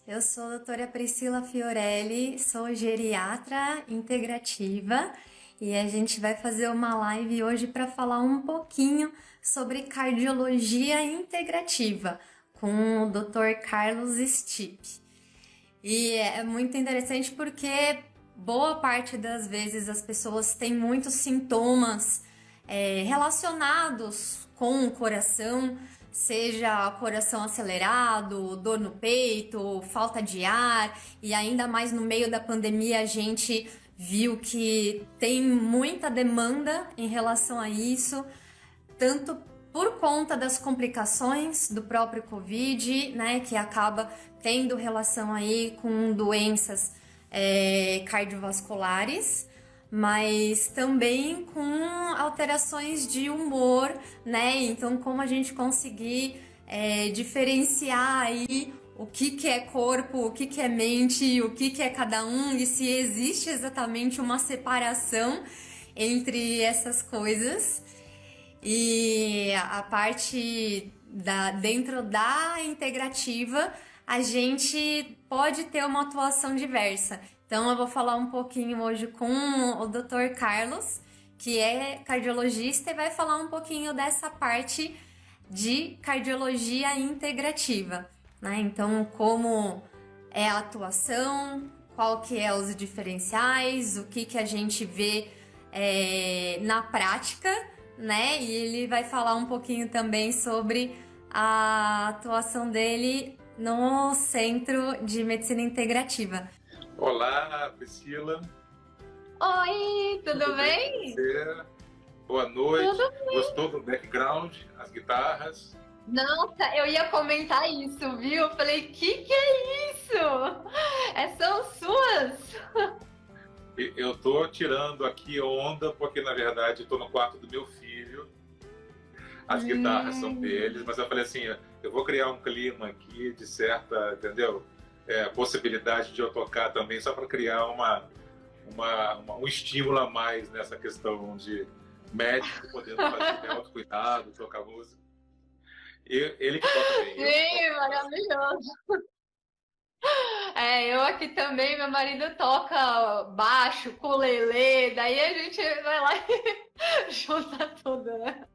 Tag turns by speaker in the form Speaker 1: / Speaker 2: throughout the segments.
Speaker 1: Eu sou a doutora Priscila Fiorelli, sou geriatra integrativa e a gente vai fazer uma live hoje para falar um pouquinho sobre cardiologia integrativa com o Dr. Carlos Stipp. E é muito interessante porque boa parte das vezes as pessoas têm muitos sintomas relacionados com o coração, seja coração acelerado, dor no peito, falta de ar, e ainda mais no meio da pandemia a gente viu que tem muita demanda em relação a isso, tanto por conta das complicações do próprio Covid, né, que acaba tendo relação aí com doenças cardiovasculares, mas também com alterações de humor, né? Então, como a gente conseguir diferenciar aí o que é corpo, o que é mente, o que é cada um, e se existe exatamente uma separação entre essas coisas. E a parte dentro da integrativa, a gente pode ter uma atuação diversa. Então, eu vou falar um pouquinho hoje com o Dr. Carlos, que é cardiologista, e vai falar um pouquinho dessa parte de cardiologia integrativa, né? Então, como é a atuação, qual que é os diferenciais, o que a gente vê na prática, né? E ele vai falar um pouquinho também sobre a atuação dele no Centro de Medicina Integrativa.
Speaker 2: Olá, Priscila.
Speaker 1: Oi, tudo bem?
Speaker 2: Você? Boa noite.
Speaker 1: Tudo bem.
Speaker 2: Gostou do background, as guitarras?
Speaker 1: Nossa, eu ia comentar isso, viu? Eu falei, que é isso? São suas?
Speaker 2: Eu tô tirando aqui onda porque, na verdade, eu tô no quarto do meu filho. As guitarras são deles, mas eu falei assim, eu vou criar um clima aqui de certa, entendeu? Possibilidade de eu tocar também, só para criar um estímulo a mais nessa questão de médico podendo fazer autocuidado, tocar música. Ele que toca bem.
Speaker 1: Sim, maravilhoso. Eu aqui também, meu marido toca baixo, ukulele, daí a gente vai lá e junta tudo, né?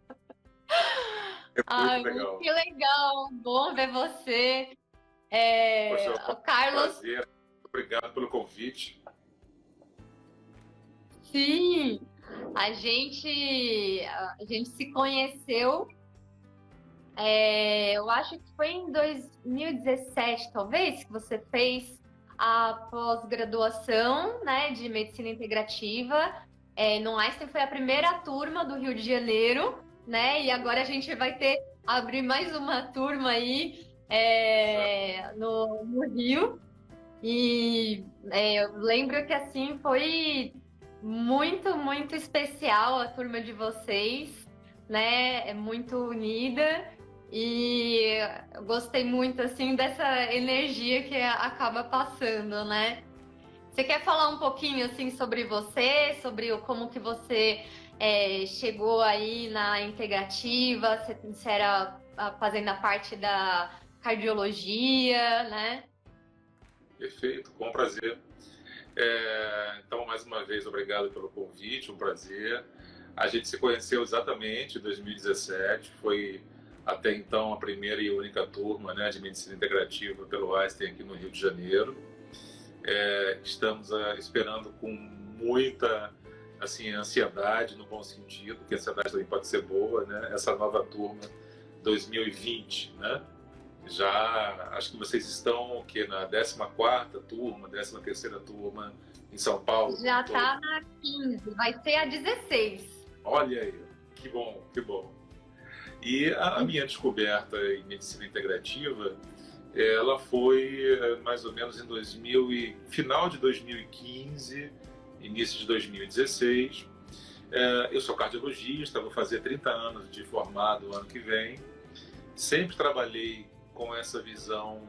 Speaker 2: Muito legal.
Speaker 1: Que legal, bom ver você.
Speaker 2: Poxa,
Speaker 1: O Carlos.
Speaker 2: Prazer. Obrigado pelo convite.
Speaker 1: Sim, a gente se conheceu, eu acho que foi em 2017, talvez, que você fez a pós-graduação, né, de Medicina Integrativa. No Einstein foi a primeira turma do Rio de Janeiro, né, e agora a gente vai abrir mais uma turma aí no Rio. E eu lembro que assim foi muito, muito especial a turma de vocês, né? É muito unida e eu gostei muito assim dessa energia que acaba passando, né? Você quer falar um pouquinho assim sobre você, sobre como que você chegou aí na integrativa? Você era fazendo a parte da cardiologia, né?
Speaker 2: Perfeito, com prazer. Então, mais uma vez, obrigado pelo convite, um prazer. A gente se conheceu exatamente em 2017, foi até então a primeira e única turma, né, de medicina integrativa pelo Einstein aqui no Rio de Janeiro. Estamos esperando com muita ansiedade, no bom sentido, que a ansiedade também pode ser boa, né, essa nova turma 2020, né? Já acho que vocês estão na 14ª turma, 13ª turma em São Paulo.
Speaker 1: Já está na 15, vai ser a 16.
Speaker 2: Olha aí, que bom, que bom. E a minha descoberta em medicina integrativa, ela foi mais ou menos em final de 2015, início de 2016. Eu sou cardiologista, vou fazer 30 anos de formado ano que vem. Sempre trabalhei com essa visão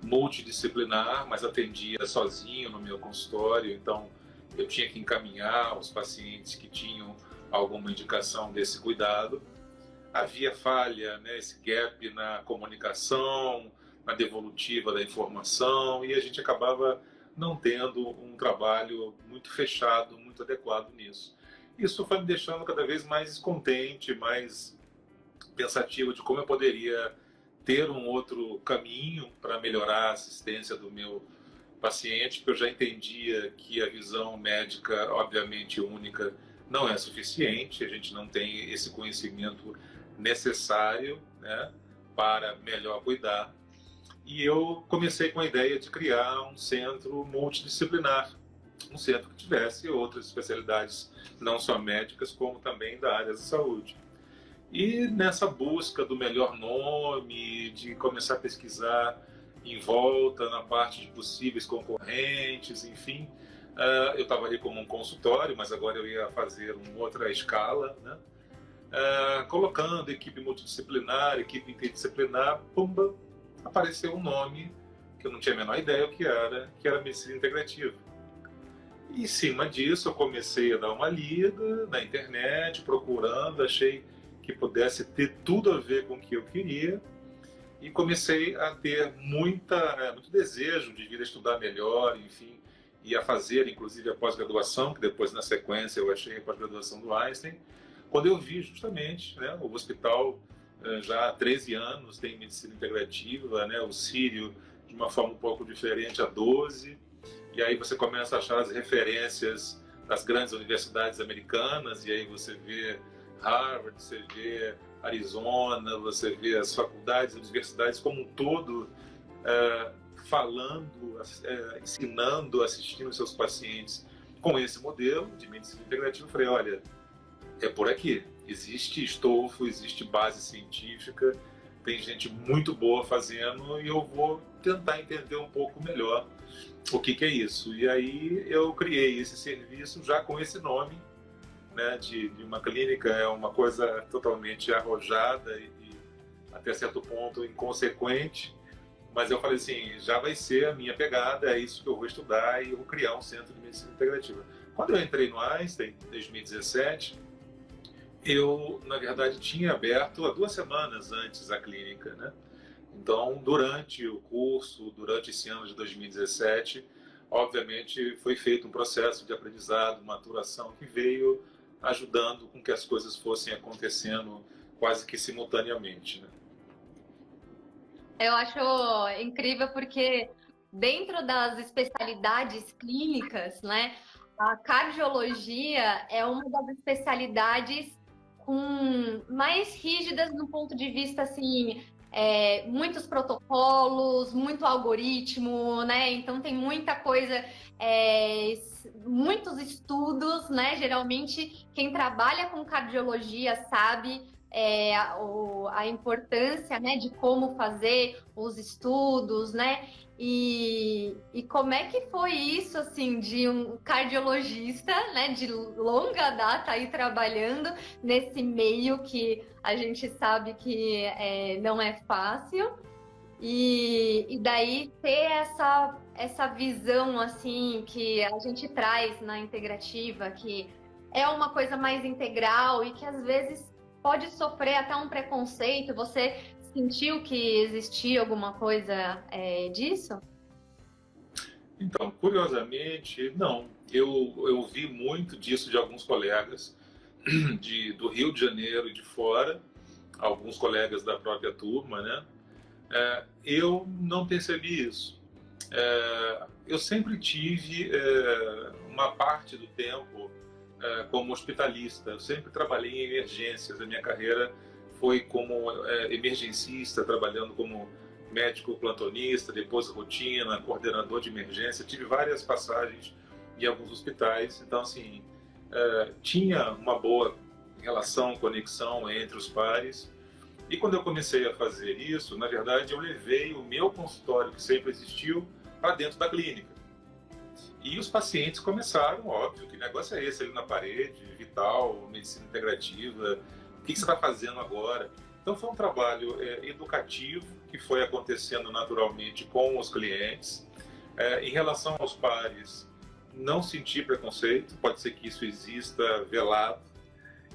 Speaker 2: multidisciplinar, mas atendia sozinho no meu consultório, então eu tinha que encaminhar os pacientes que tinham alguma indicação desse cuidado. Havia falha, né, esse gap na comunicação, na devolutiva da informação, e a gente acabava não tendo um trabalho muito fechado, muito adequado nisso. Isso foi me deixando cada vez mais descontente, mais pensativo de como eu poderia ter um outro caminho para melhorar a assistência do meu paciente, porque eu já entendia que a visão médica, obviamente única, não é suficiente, a gente não tem esse conhecimento necessário, né, para melhor cuidar. E eu comecei com a ideia de criar um centro multidisciplinar, um centro que tivesse outras especialidades, não só médicas, como também da área da saúde. E nessa busca do melhor nome, de começar a pesquisar em volta, na parte de possíveis concorrentes, enfim, eu estava ali como um consultório, mas agora eu ia fazer uma outra escala, né? Colocando equipe multidisciplinar, equipe interdisciplinar, pumba, apareceu um nome que eu não tinha a menor ideia o que era medicina integrativa. E em cima disso eu comecei a dar uma lida na internet, procurando, achei que pudesse ter tudo a ver com o que eu queria, e comecei a ter muito desejo de vir a estudar melhor, enfim, e a fazer inclusive a pós-graduação, que depois na sequência eu achei a pós-graduação do Einstein, quando eu vi justamente, né, o hospital já há 13 anos tem medicina integrativa, né, o Sírio de uma forma um pouco diferente há 12, e aí você começa a achar as referências das grandes universidades americanas, e aí você vê Harvard, você vê Arizona, você vê as faculdades, as universidades como um todo falando, ensinando, assistindo seus pacientes com esse modelo de medicina integrativa. Eu falei, olha, é por aqui. Existe estofo, existe base científica, tem gente muito boa fazendo, e eu vou tentar entender um pouco melhor o que é isso. E aí eu criei esse serviço já com esse nome, né, de uma clínica. É uma coisa totalmente arrojada e até certo ponto inconsequente, mas eu falei assim, já vai ser a minha pegada, é isso que eu vou estudar, e eu vou criar um centro de medicina integrativa. Quando eu entrei no Einstein, em 2017, eu, na verdade, tinha aberto há 2 semanas antes a clínica, né? Então, durante o curso, durante esse ano de 2017, obviamente foi feito um processo de aprendizado, maturação, que veio ajudando com que as coisas fossem acontecendo quase que simultaneamente, né?
Speaker 1: Eu acho incrível porque dentro das especialidades clínicas, né, a cardiologia é uma das especialidades com mais rígidas no ponto de vista assim, muitos protocolos, muito algoritmo, né? Então tem muita coisa, muitos estudos, né? Geralmente quem trabalha com cardiologia sabe a importância, né, de como fazer os estudos, né? E como é que foi isso, assim, de um cardiologista, né, de longa data aí trabalhando nesse meio que a gente sabe que não é fácil, e daí ter essa visão, assim, que a gente traz na integrativa, que é uma coisa mais integral e que às vezes pode sofrer até um preconceito. Você sentiu que existia alguma coisa disso?
Speaker 2: Então, curiosamente, não. Eu vi muito disso de alguns colegas do Rio de Janeiro e de fora, alguns colegas da própria turma, né? Eu não percebi isso. Eu sempre tive uma parte do tempo como hospitalista. Eu sempre trabalhei em emergências. A minha carreira foi como emergencista, trabalhando como médico plantonista, depois rotina, coordenador de emergência. Tive várias passagens em alguns hospitais. Então, assim, tinha uma boa relação, conexão entre os pares. E quando eu comecei a fazer isso, na verdade, eu levei o meu consultório, que sempre existiu, para dentro da clínica. E os pacientes começaram, óbvio, que negócio é esse ali na parede, vital, medicina integrativa, o que você está fazendo agora? Então foi um trabalho educativo que foi acontecendo naturalmente com os clientes. Em relação aos pares, não senti preconceito, pode ser que isso exista velado,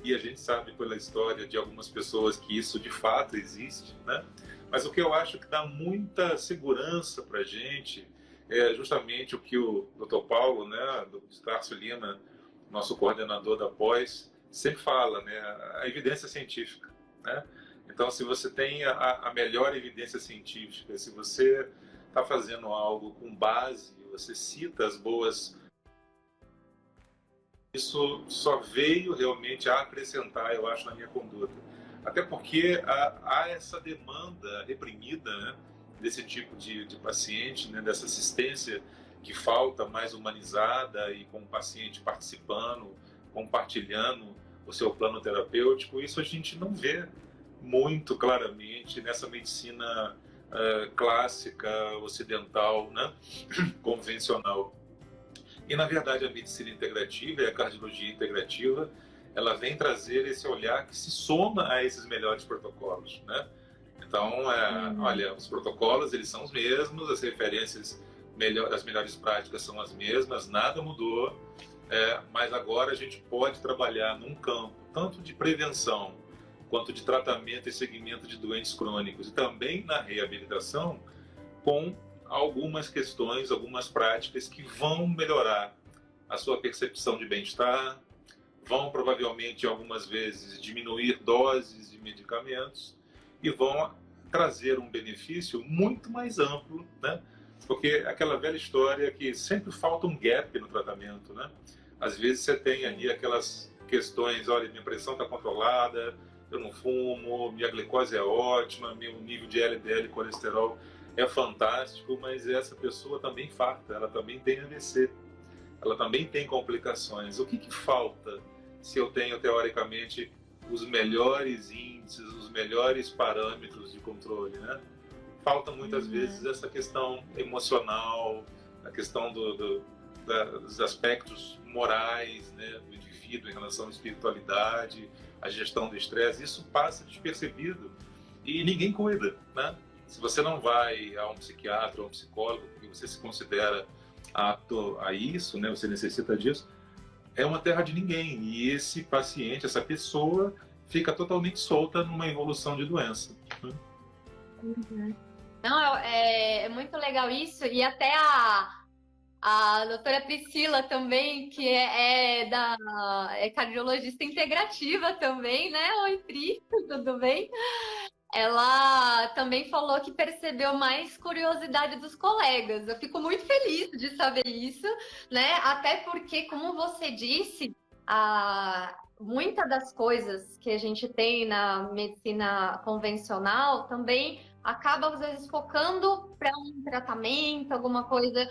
Speaker 2: e a gente sabe pela história de algumas pessoas que isso de fato existe, né? Mas o que eu acho que dá muita segurança para a gente é justamente o que o Dr. Paulo, né, do Tarso Lina, nosso coordenador da pós, sempre fala, né, a evidência científica, né? Então, se você tem a melhor evidência científica, se você está fazendo algo com base, você cita as boas, isso só veio realmente a acrescentar, eu acho, na minha conduta. Até porque há essa demanda reprimida, né, desse tipo de paciente, né, dessa assistência que falta, mais humanizada e com o paciente participando, compartilhando o seu plano terapêutico. Isso a gente não vê muito claramente nessa medicina clássica, ocidental, né, convencional. E, na verdade, a medicina integrativa e a cardiologia integrativa, ela vem trazer esse olhar que se soma a esses melhores protocolos, né? Então, olha, os protocolos, eles são os mesmos, as referências, as melhores práticas são as mesmas, nada mudou, mas agora a gente pode trabalhar num campo tanto de prevenção quanto de tratamento e segmento de doentes crônicos e também na reabilitação com algumas questões, algumas práticas que vão melhorar a sua percepção de bem-estar, vão provavelmente algumas vezes diminuir doses de medicamentos e vão trazer um benefício muito mais amplo, né? Porque aquela velha história que sempre falta um gap no tratamento, né? Às vezes você tem ali aquelas questões, olha, minha pressão está controlada, eu não fumo, minha glicose é ótima, meu nível de LDL colesterol é fantástico, mas essa pessoa também infarta, ela também tem AVC, ela também tem complicações. O que falta se eu tenho, teoricamente, os melhores índices, os melhores parâmetros de controle, né? Falta muitas vezes essa questão emocional, a questão dos aspectos morais, né, do indivíduo em relação à espiritualidade, a gestão do estresse. Isso passa despercebido e ninguém cuida, né? Se você não vai a um psiquiatra ou um psicólogo porque você se considera apto a isso, né, você necessita disso, é uma terra de ninguém. E esse paciente, essa pessoa, fica totalmente solta numa evolução de doença.
Speaker 1: Uhum. Não, é muito legal isso. E até a doutora Priscila também, que é cardiologista integrativa também, né? Oi, Pri, tudo bem? Ela também falou que percebeu mais curiosidade dos colegas. Eu fico muito feliz de saber isso, né? Até porque, como você disse, muitas das coisas que a gente tem na medicina convencional também acaba, às vezes, focando para um tratamento, alguma coisa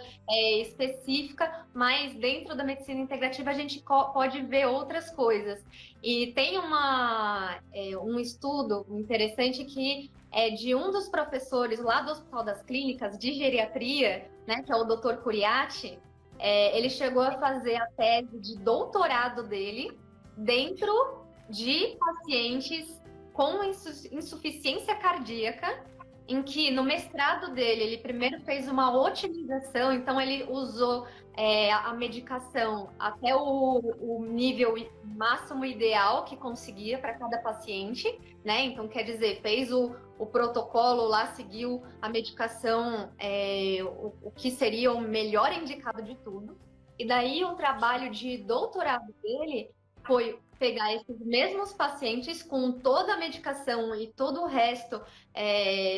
Speaker 1: específica, mas dentro da medicina integrativa a gente pode ver outras coisas. E tem um estudo interessante que é de um dos professores lá do Hospital das Clínicas de Geriatria, né, que é o Dr. Curiati. Ele chegou a fazer a tese de doutorado dele dentro de pacientes com insuficiência cardíaca, em que no mestrado dele, ele primeiro fez uma otimização, então ele usou a medicação até o nível máximo ideal que conseguia para cada paciente, né? Então, quer dizer, fez o protocolo lá, seguiu a medicação, o que seria o melhor indicado de tudo. E daí o trabalho de doutorado dele foi pegar esses mesmos pacientes com toda a medicação e todo o resto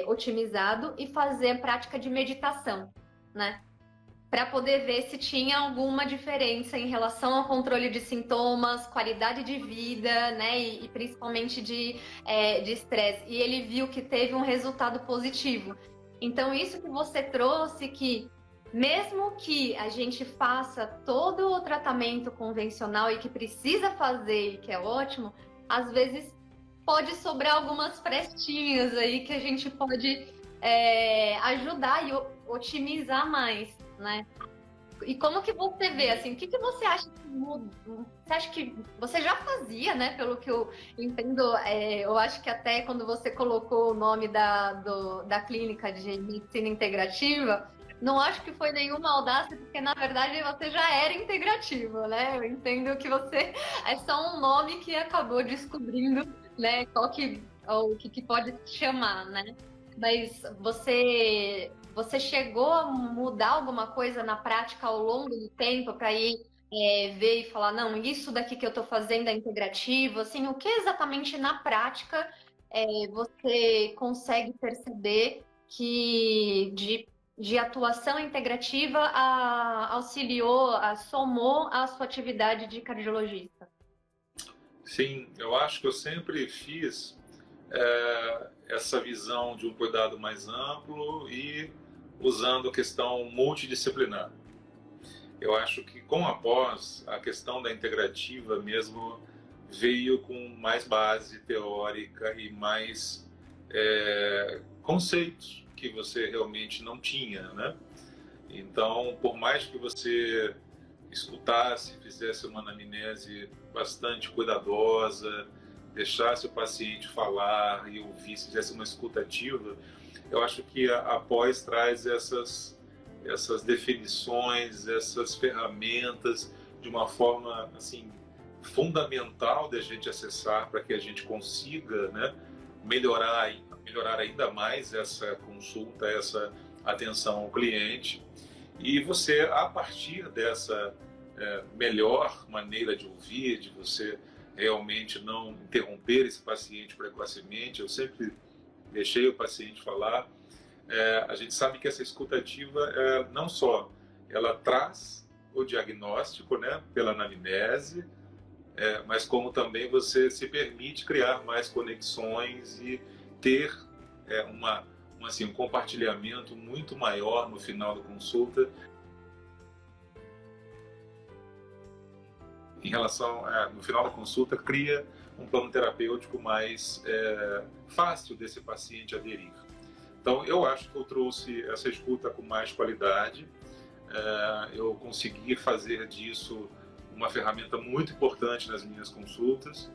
Speaker 1: otimizado e fazer a prática de meditação, né? Para poder ver se tinha alguma diferença em relação ao controle de sintomas, qualidade de vida, né? E principalmente de estresse. E ele viu que teve um resultado positivo. Então, isso que você trouxe, que mesmo que a gente faça todo o tratamento convencional e que precisa fazer e que é ótimo, às vezes pode sobrar algumas frestinhas aí que a gente pode ajudar e otimizar mais, né? E como que você vê, assim, o que você acha que muda? Você acha que você já fazia, né? Pelo que eu entendo, eu acho que até quando você colocou o nome da clínica de medicina integrativa, não acho que foi nenhuma audácia, porque na verdade você já era integrativa, né? Eu entendo que você é só um nome que acabou descobrindo, né? O que pode chamar, né? Mas você chegou a mudar alguma coisa na prática ao longo do tempo para ir ver e falar, não, isso daqui que eu estou fazendo é integrativo, assim, o que exatamente na prática você consegue perceber que de atuação integrativa auxiliou, somou à sua atividade de cardiologista?
Speaker 2: Sim, eu acho que eu sempre fiz essa visão de um cuidado mais amplo e usando a questão multidisciplinar. Eu acho que com a pós, a questão da integrativa mesmo veio com mais base teórica e mais conceitos que você realmente não tinha, né? Então, por mais que você escutasse, fizesse uma anamnese bastante cuidadosa, deixasse o paciente falar e ouvisse, fizesse uma escuta ativa, eu acho que a pós traz essas definições, essas ferramentas de uma forma assim fundamental da gente acessar para que a gente consiga, né, melhorar ainda mais essa consulta, essa atenção ao cliente. E você, a partir dessa melhor maneira de ouvir, de você realmente não interromper esse paciente precocemente, eu sempre deixei o paciente falar. A gente sabe que essa escuta ativa, não só ela traz o diagnóstico, né, pela anamnese, mas como também você se permite criar mais conexões e ter um compartilhamento muito maior no final da consulta em relação no final da consulta cria um plano terapêutico mais fácil desse paciente aderir. Então eu acho que eu trouxe essa escuta com mais qualidade, eu consegui fazer disso uma ferramenta muito importante nas minhas consultas,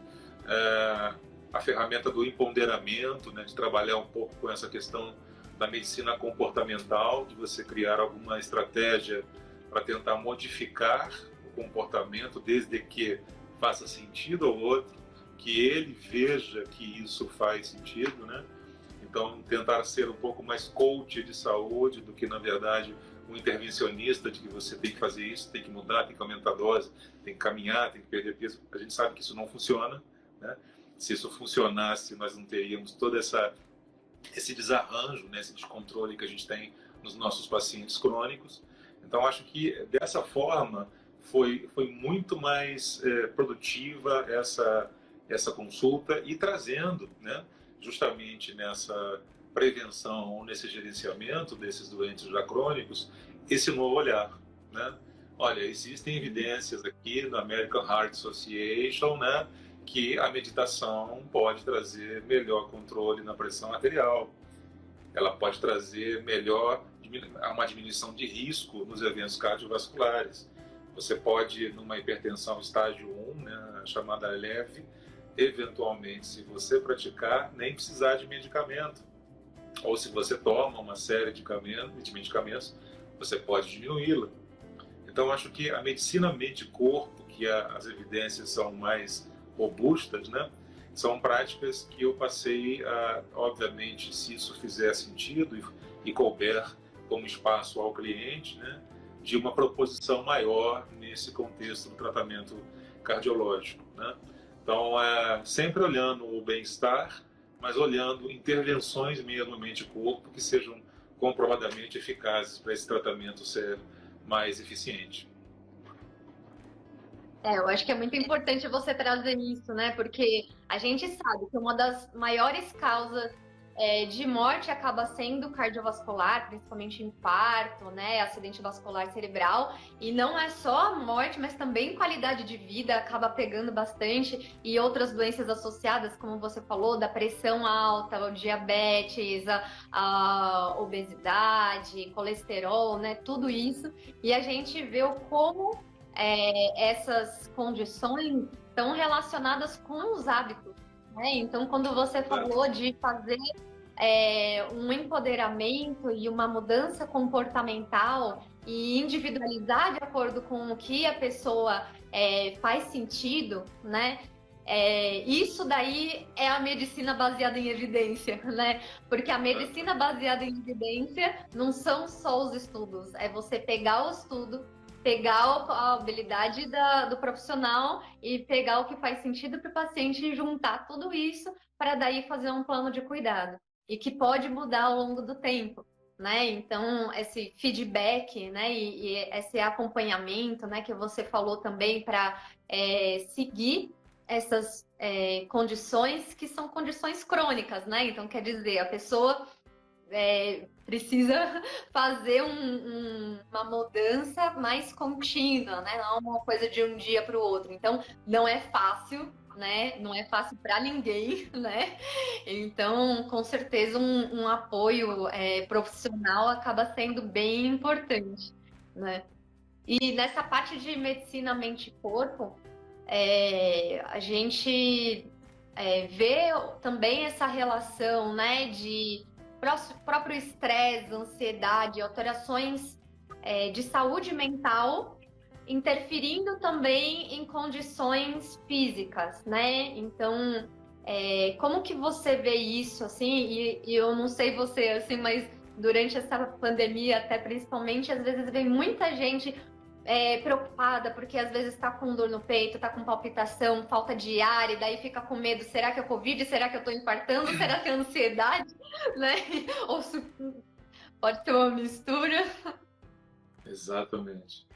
Speaker 2: a ferramenta do empoderamento, né, de trabalhar um pouco com essa questão da medicina comportamental, de você criar alguma estratégia para tentar modificar o comportamento, desde que faça sentido ao outro, que ele veja que isso faz sentido, né? Então, tentar ser um pouco mais coach de saúde do que, na verdade, um intervencionista de que você tem que fazer isso, tem que mudar, tem que aumentar a dose, tem que caminhar, tem que perder peso. A gente sabe que isso não funciona, né? Se isso funcionasse, nós não teríamos todo esse desarranjo, né, esse descontrole que a gente tem nos nossos pacientes crônicos. Então, acho que dessa forma foi muito mais produtiva essa consulta e trazendo, né, justamente nessa prevenção ou nesse gerenciamento desses doentes já crônicos, esse novo olhar, né? Olha, existem evidências aqui da American Heart Association, né, que a meditação pode trazer melhor controle na pressão arterial, ela pode trazer uma diminuição de risco nos eventos cardiovasculares. Você pode, numa hipertensão estágio 1, né, chamada leve, eventualmente, se você praticar, nem precisar de medicamento. Ou se você toma uma série de medicamentos, você pode diminuí-la. Então, acho que a medicina mente-corpo, que as evidências são mais robustas, né, são práticas que eu passei obviamente, se isso fizer sentido e couber como espaço ao cliente, né, de uma proposição maior nesse contexto do tratamento cardiológico, né? Então, sempre olhando o bem-estar, mas olhando intervenções mesmo mente-corpo que sejam comprovadamente eficazes para esse tratamento ser mais eficiente.
Speaker 1: Eu acho que é muito importante você trazer isso, né? Porque a gente sabe que uma das maiores causas de morte acaba sendo cardiovascular, principalmente infarto, né? Acidente vascular cerebral. E não é só a morte, mas também qualidade de vida acaba pegando bastante. E outras doenças associadas, como você falou, da pressão alta, o diabetes, a obesidade, colesterol, né? Tudo isso. E a gente vê o como essas condições estão relacionadas com os hábitos, né? Então, quando você falou de fazer um empoderamento e uma mudança comportamental e individualizar de acordo com o que a pessoa faz sentido, né? Isso daí é a medicina baseada em evidência, né? Porque a medicina baseada em evidência não são só os estudos, é você pegar o estudo, pegar a habilidade do profissional e pegar o que faz sentido para o paciente e juntar tudo isso para daí fazer um plano de cuidado e que pode mudar ao longo do tempo. Né? Então, esse feedback, né, e esse acompanhamento, né, que você falou também para seguir essas condições que são condições crônicas, né? Então, quer dizer, a pessoa precisa fazer uma mudança mais contínua, né? Não uma coisa de um dia para o outro. Então, não é fácil, né? Não é fácil para ninguém, né? Então, com certeza, um apoio profissional acaba sendo bem importante, né? E nessa parte de medicina mente-corpo, a gente vê também essa relação, né, de próprio estresse, ansiedade, alterações de saúde mental interferindo também em condições físicas, né? Então, como que você vê isso, assim? E eu não sei você, assim, mas durante essa pandemia, até principalmente, às vezes vem muita gente preocupada, porque às vezes está com dor no peito, está com palpitação, falta de ar, e daí fica com medo, será que é Covid? Será que eu estou infartando? Será que é ansiedade? Né? Ou pode ter uma mistura.
Speaker 2: Exatamente.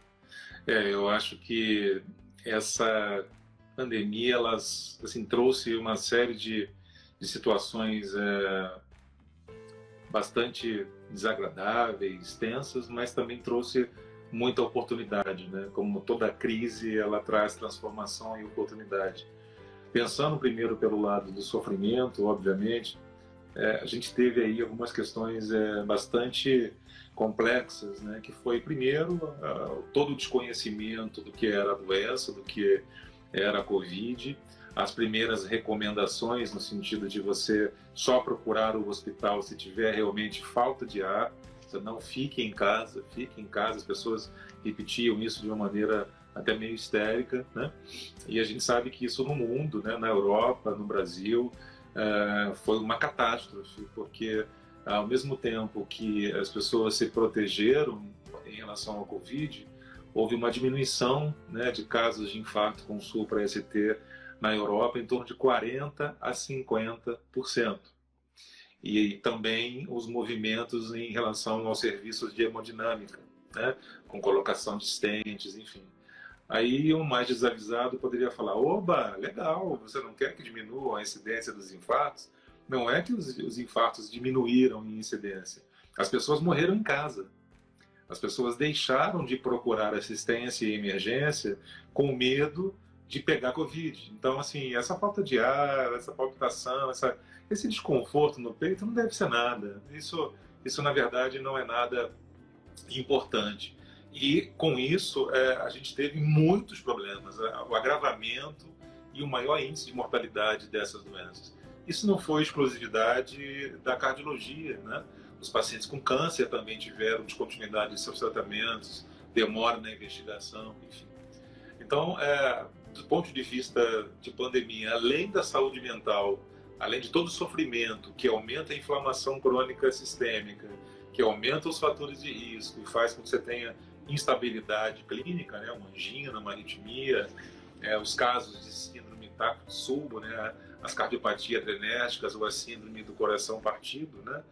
Speaker 2: Eu acho que essa pandemia, assim, trouxe uma série de situações bastante desagradáveis, tensas, mas também trouxe muita oportunidade, né? Como toda crise, ela traz transformação e oportunidade. Pensando primeiro pelo lado do sofrimento, obviamente, a gente teve aí algumas questões bastante complexas, né? Que foi, primeiro, todo o desconhecimento do que era a doença, do que era a Covid, as primeiras recomendações no sentido de você só procurar o hospital se tiver realmente falta de ar, você não fique em casa, as pessoas repetiam isso de uma maneira até meio histérica, né? E a gente sabe que isso no mundo, né, na Europa, no Brasil, foi uma catástrofe, porque ao mesmo tempo que as pessoas se protegeram em relação ao Covid, houve uma diminuição, né, de casos de infarto com supra-ST na Europa em torno de 40% a 50%. E também os movimentos em relação aos serviços de hemodinâmica, né, com colocação de stents, enfim. Aí o mais desavisado poderia falar: oba, legal, você não quer que diminua a incidência dos infartos? Não é que os infartos diminuíram em incidência. As pessoas morreram em casa. As pessoas deixaram de procurar assistência e emergência com medo de pegar Covid. Então, assim, essa falta de ar, essa palpitação, esse desconforto no peito não deve ser nada. Isso na verdade, não é nada importante. E, com isso, a gente teve muitos problemas. O agravamento e o maior índice de mortalidade dessas doenças. Isso não foi exclusividade da cardiologia, né? Os pacientes com câncer também tiveram descontinuidade de seus tratamentos, demora na investigação, enfim. Então, do ponto de vista de pandemia, além da saúde mental, além de todo o sofrimento que aumenta a inflamação crônica sistêmica, que aumenta os fatores de risco e faz com que você tenha instabilidade clínica, né, uma angina, uma arritmia, os casos de síndrome Takotsubo, né, as cardiopatias adrenérgicas ou a síndrome do coração partido, né,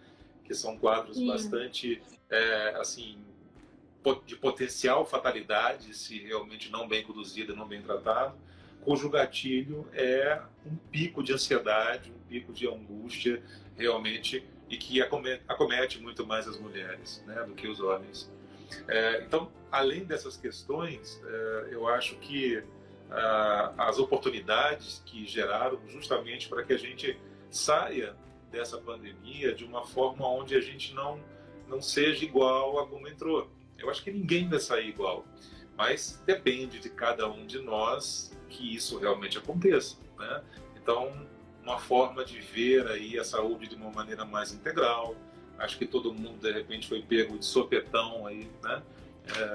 Speaker 2: que são quadros bastante, assim, de potencial fatalidade se realmente não bem conduzido, não bem tratado, cujo gatilho é um pico de ansiedade, um pico de angústia realmente, e que acomete muito mais as mulheres, né, do que os homens. Então, além dessas questões, eu acho que as oportunidades que geraram justamente para que a gente saia dessa pandemia de uma forma onde a gente não seja igual a como entrou. Eu acho que ninguém vai sair igual, mas depende de cada um de nós que isso realmente aconteça, né? Então, uma forma de ver aí a saúde de uma maneira mais integral. Acho que todo mundo, de repente, foi pego de sopetão aí, né?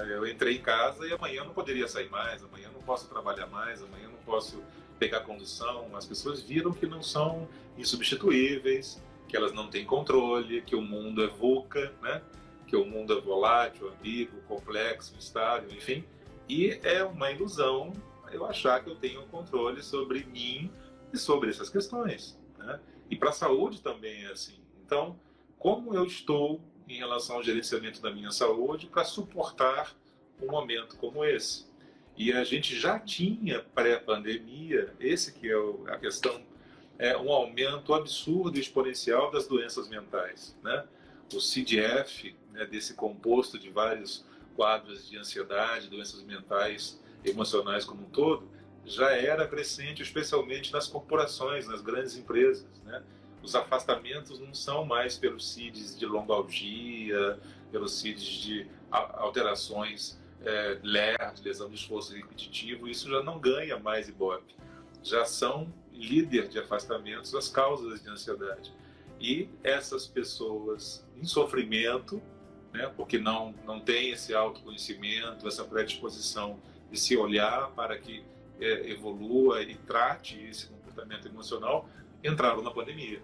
Speaker 2: Eu entrei em casa e amanhã eu não poderia sair mais, amanhã eu não posso trabalhar mais, amanhã eu não posso pegar a condução, as pessoas viram que não são insubstituíveis, que elas não têm controle, que o mundo é VUCA, né? Que o mundo é volátil, ambíguo, complexo, instável, enfim. E é uma ilusão eu achar que eu tenho controle sobre mim e sobre essas questões, né? E para a saúde também é assim. Então, como eu estou em relação ao gerenciamento da minha saúde para suportar um momento como esse? E a gente já tinha pré-pandemia, esse que é a questão, é um aumento absurdo e exponencial das doenças mentais, né? O CDF, né, desse composto de vários quadros de ansiedade, doenças mentais, emocionais como um todo, já era crescente, especialmente nas corporações, nas grandes empresas, né? Os afastamentos não são mais pelos CIDs de lombalgia, pelos CIDs de alterações LER, de lesão de esforço repetitivo, isso já não ganha mais Ibope. Já são líder de afastamentos as causas de ansiedade. E essas pessoas em sofrimento, né, porque não tem esse autoconhecimento, essa predisposição de se olhar para que evolua e trate esse comportamento emocional, entraram na pandemia.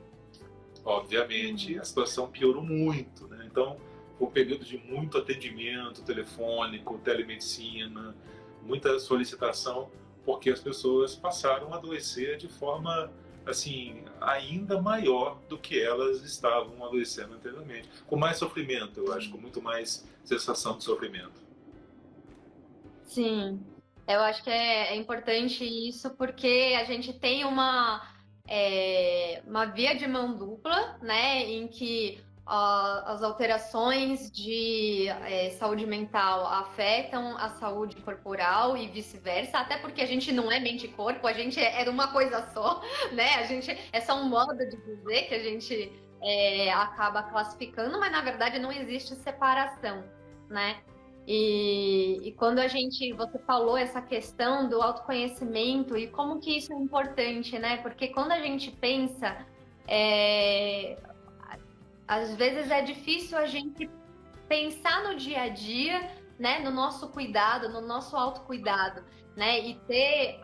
Speaker 2: Obviamente, a situação piorou muito, né? Então, foi um período de muito atendimento telefônico, telemedicina, muita solicitação, porque as pessoas passaram a adoecer de forma assim ainda maior do que elas estavam adoecendo anteriormente, com mais sofrimento, eu acho, com muito mais sensação de sofrimento.
Speaker 1: Sim, eu acho que é importante isso porque a gente tem uma via de mão dupla, né, em que as alterações de saúde mental afetam a saúde corporal e vice-versa, até porque a gente não é mente e corpo, a gente é uma coisa só, né? A gente é só um modo de dizer que a gente acaba classificando, mas na verdade não existe separação, né? E quando você falou essa questão do autoconhecimento e como que isso é importante, né? Porque quando a gente pensa, às vezes é difícil a gente pensar no dia a dia, né? No nosso cuidado, no nosso autocuidado, né? E ter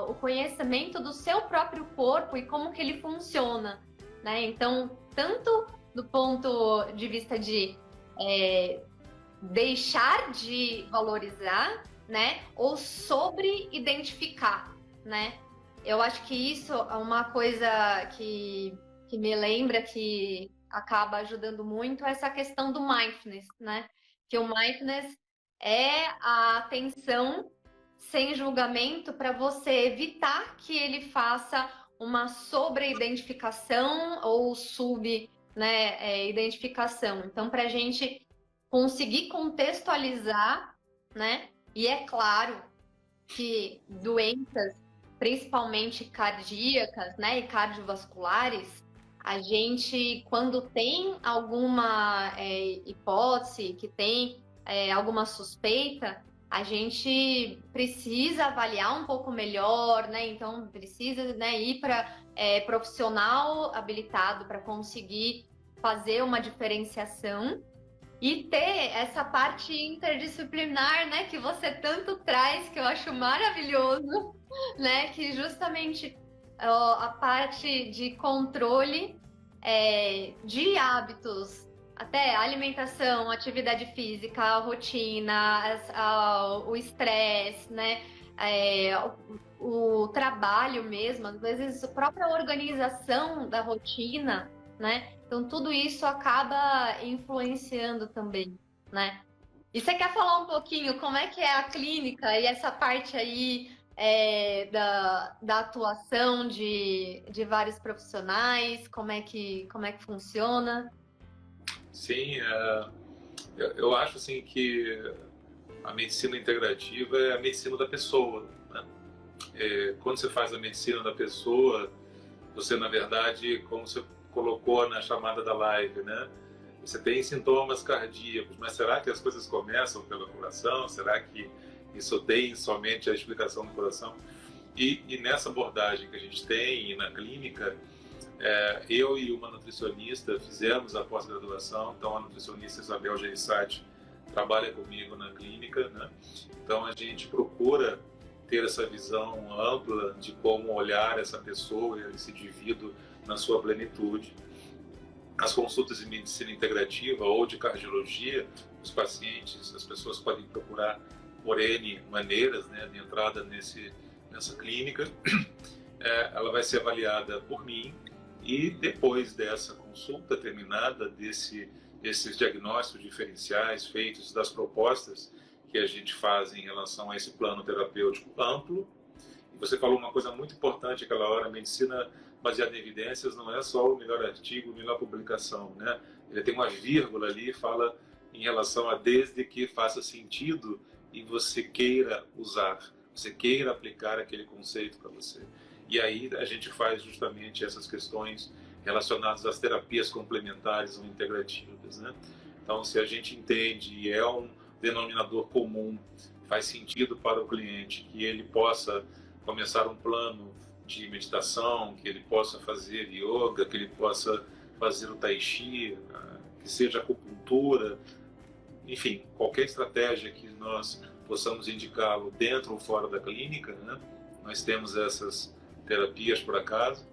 Speaker 1: o conhecimento do seu próprio corpo e como que ele funciona, né? Então, tanto do ponto de vista de deixar de valorizar, né? Ou sobre identificar, né? Eu acho que isso é uma coisa que me lembra que acaba ajudando muito essa questão do mindfulness, né? Que o mindfulness é a atenção sem julgamento para você evitar que ele faça uma sobre-identificação ou sub, né, identificação. Então, para a gente conseguir contextualizar, né? E é claro que doenças, principalmente cardíacas, né, e cardiovasculares, a gente, quando tem alguma hipótese, que tem alguma suspeita, a gente precisa avaliar um pouco melhor, né? Então, precisa, né, ir para profissional habilitado para conseguir fazer uma diferenciação e ter essa parte interdisciplinar, né, que você tanto traz, que eu acho maravilhoso, né, que justamente a parte de controle de hábitos, até alimentação, atividade física, a rotina, o estresse, né, o trabalho mesmo, às vezes a própria organização da rotina, né? Então tudo isso acaba influenciando também, né? E você quer falar um pouquinho como é que é a clínica e essa parte aí da atuação de vários profissionais, como é que funciona?
Speaker 2: Sim, eu acho assim que a medicina integrativa é a medicina da pessoa, né? Quando você faz a medicina da pessoa, você, na verdade, como você colocou na chamada da live, né? Você tem sintomas cardíacos, mas será que as coisas começam pelo coração? Será que isso tem somente a explicação do coração? E nessa abordagem que a gente tem na clínica, eu e uma nutricionista fizemos a pós-graduação, então a nutricionista Isabel Geissati trabalha comigo na clínica, né? Então a gente procura ter essa visão ampla de como olhar essa pessoa, esse indivíduo na sua plenitude. As consultas de medicina integrativa ou de cardiologia, os pacientes, as pessoas podem procurar por N maneiras, né, de entrada nessa clínica. Ela vai ser avaliada por mim e depois dessa consulta terminada, desses diagnósticos diferenciais feitos, das propostas que a gente faz em relação a esse plano terapêutico amplo. E você falou uma coisa muito importante aquela hora: a medicina baseada em evidências não é só o melhor artigo, a melhor publicação, né? Ele tem uma vírgula ali, fala em relação a desde que faça sentido e você queira usar, você queira aplicar aquele conceito para você. E aí a gente faz justamente essas questões relacionadas às terapias complementares ou integrativas, né? Então, se a gente entende e é um denominador comum, faz sentido para o cliente que ele possa começar um plano de meditação, que ele possa fazer yoga, que ele possa fazer o tai chi, que seja acupuntura, enfim, qualquer estratégia que nós possamos indicá-lo dentro ou fora da clínica, né? Nós temos essas terapias por acaso,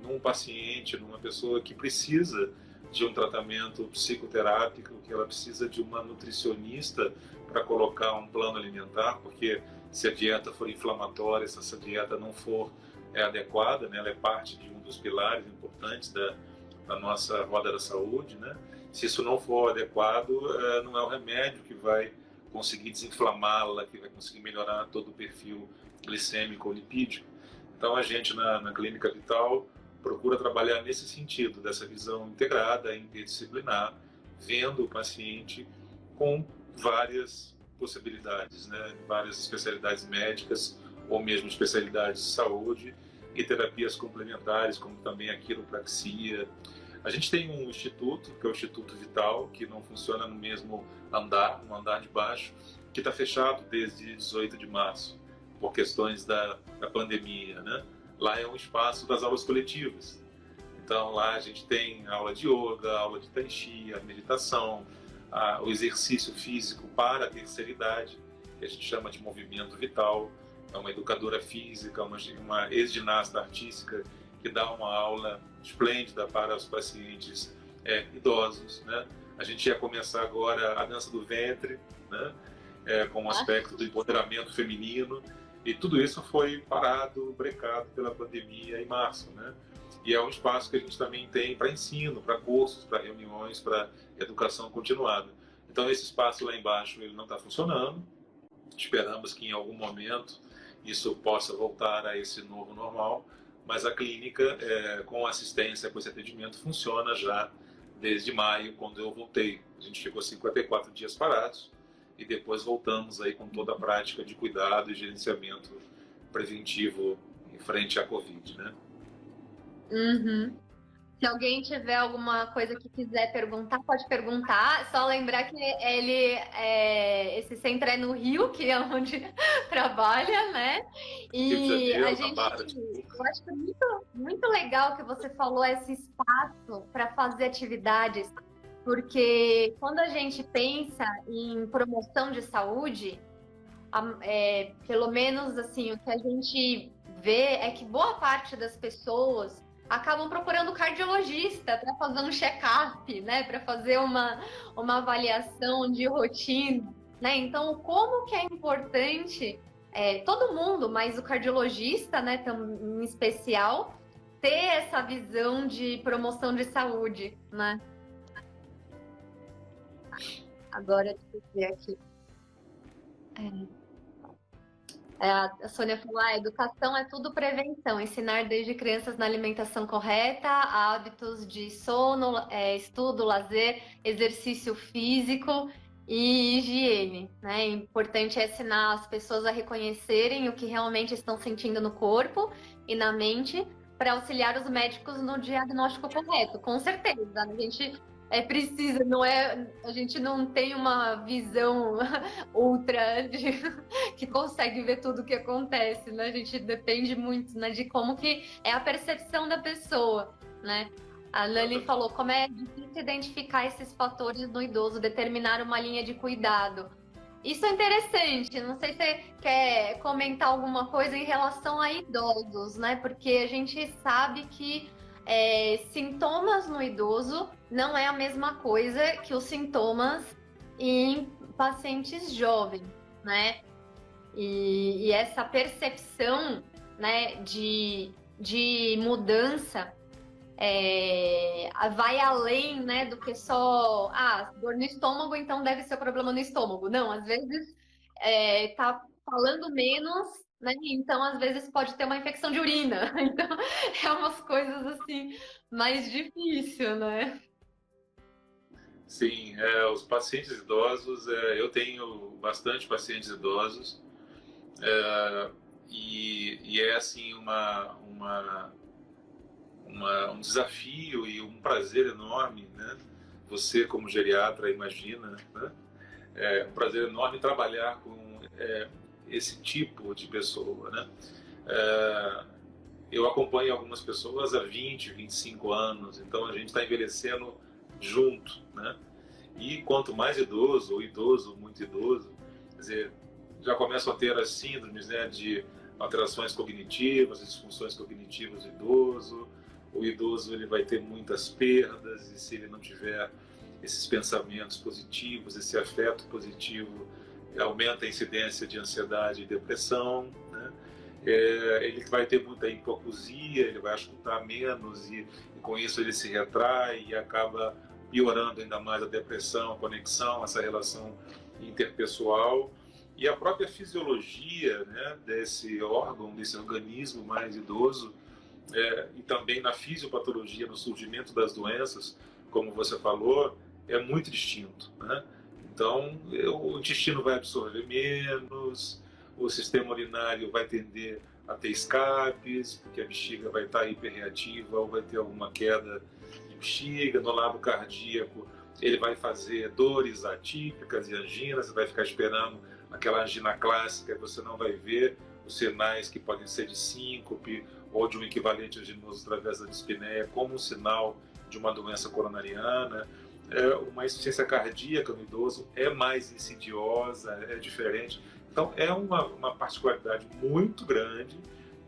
Speaker 2: num paciente, numa pessoa que precisa de um tratamento psicoterápico, que ela precisa de uma nutricionista para colocar um plano alimentar, porque se a dieta for inflamatória, se essa dieta não for adequada, né, ela é parte de um dos pilares importantes da nossa roda da saúde, né? Se isso não for adequado, não é o remédio que vai conseguir desinflamá-la, que vai conseguir melhorar todo o perfil glicêmico ou lipídico. Então, a gente, na Clínica Vital, procura trabalhar nesse sentido, dessa visão integrada, interdisciplinar, vendo o paciente com várias possibilidades, né? Várias especialidades médicas ou mesmo especialidades de saúde e terapias complementares, como também a quiropraxia. A gente tem um instituto, que é o Instituto Vital, que não funciona no mesmo andar, no andar de baixo, que está fechado desde 18 de março, por questões da pandemia, né? Lá é um espaço das aulas coletivas. Então, lá a gente tem aula de yoga, aula de tai chi, a meditação, o exercício físico para a terceira idade, que a gente chama de movimento vital. É uma educadora física, uma ex-ginasta artística, que dá uma aula esplêndida para os pacientes idosos, né? A gente ia começar agora a dança do ventre, né? Com o aspecto do empoderamento feminino, e tudo isso foi parado, brecado pela pandemia em março, né? E é um espaço que a gente também tem para ensino, para cursos, para reuniões, para educação continuada. Então, esse espaço lá embaixo ele não está funcionando. Esperamos que em algum momento isso possa voltar a esse novo normal, mas a clínica, com assistência, com esse atendimento, funciona já desde maio, quando eu voltei. A gente ficou 54 dias parados e depois voltamos aí com toda a prática de cuidado e gerenciamento preventivo em frente à Covid, né?
Speaker 1: Uhum. Se alguém tiver alguma coisa que quiser perguntar, pode perguntar. Só lembrar que esse centro é no Rio, que é onde trabalha, né? E a gente, eu acho que é muito, muito legal que você falou esse espaço para fazer atividades, porque quando a gente pensa em promoção de saúde, pelo menos assim, o que a gente vê é que boa parte das pessoas acabam procurando cardiologista para fazer um check-up, né? Para fazer uma avaliação de rotina, né? Então, como que é importante todo mundo, mas o cardiologista, né, em especial, ter essa visão de promoção de saúde, né? Agora, deixa eu ver aqui. A Sônia falou, a educação é tudo prevenção, ensinar desde crianças na alimentação correta, hábitos de sono, estudo, lazer, exercício físico e higiene, né? Importante é ensinar as pessoas a reconhecerem o que realmente estão sentindo no corpo e na mente para auxiliar os médicos no diagnóstico correto. Com certeza, a gente precisa, a gente não tem uma visão ultra que consegue ver tudo o que acontece, né? A gente depende muito, né, de como que é a percepção da pessoa, né? A Nani falou como é difícil identificar esses fatores no idoso, determinar uma linha de cuidado. Isso é interessante. Não sei se você quer comentar alguma coisa em relação a idosos, né? Porque a gente sabe que sintomas no idoso não é a mesma coisa que os sintomas em pacientes jovens, né? E essa percepção, né, de mudança vai além, né, do que só dor no estômago, então deve ser problema no estômago. Não, às vezes tá falando menos, né? Então às vezes pode ter uma infecção de urina. Então é umas coisas assim mais difícil, né?
Speaker 2: Sim, os pacientes idosos, eu tenho bastante pacientes idosos, e é assim um desafio e um prazer enorme, né? Você como geriatra imagina, né? É um prazer enorme trabalhar com esse tipo de pessoa, né? É, eu acompanho algumas pessoas há 20, 25 anos, então a gente está envelhecendo junto, né? E quanto mais idoso, ou idoso, muito idoso, quer dizer, já começam a ter as síndromes, né, de alterações cognitivas, disfunções cognitivas do idoso. O idoso ele vai ter muitas perdas, e se ele não tiver esses pensamentos positivos, esse afeto positivo, aumenta a incidência de ansiedade e depressão, né? Ele vai ter muita hipoacusia, ele vai escutar menos e com isso ele se retrai e acaba piorando ainda mais a depressão, a conexão, essa relação interpessoal. E a própria fisiologia, né, desse órgão, desse organismo mais idoso, e também na fisiopatologia, no surgimento das doenças, como você falou, é muito distinto, né? Então, o intestino vai absorver menos, o sistema urinário vai tender a ter escapes, porque a bexiga vai estar hiperreativa ou vai ter alguma queda de bexiga. No lado cardíaco, ele vai fazer dores atípicas e anginas, você vai ficar esperando aquela angina clássica, você não vai ver os sinais que podem ser de síncope ou de um equivalente anginoso através da dispneia como um sinal de uma doença coronariana. Uma insuficiência cardíaca no idoso é mais insidiosa, é diferente. Então, é uma particularidade muito grande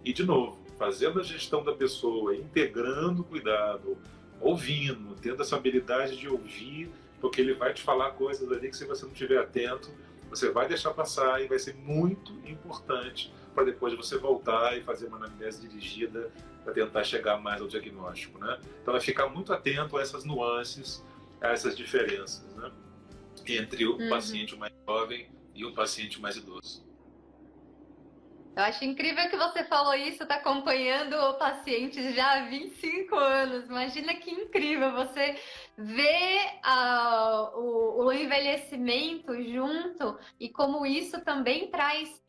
Speaker 2: e, de novo, fazendo a gestão da pessoa, integrando o cuidado, ouvindo, tendo essa habilidade de ouvir, porque ele vai te falar coisas ali que, se você não estiver atento, você vai deixar passar e vai ser muito importante para depois você voltar e fazer uma anamnese dirigida para tentar chegar mais ao diagnóstico, né? Então, é ficar muito atento a essas nuances, a essas diferenças, né, entre o paciente mais jovem e o paciente mais idoso.
Speaker 1: Eu acho incrível que você falou isso, tá acompanhando pacientes já há 25 anos. Imagina que incrível você ver o envelhecimento junto e como isso também traz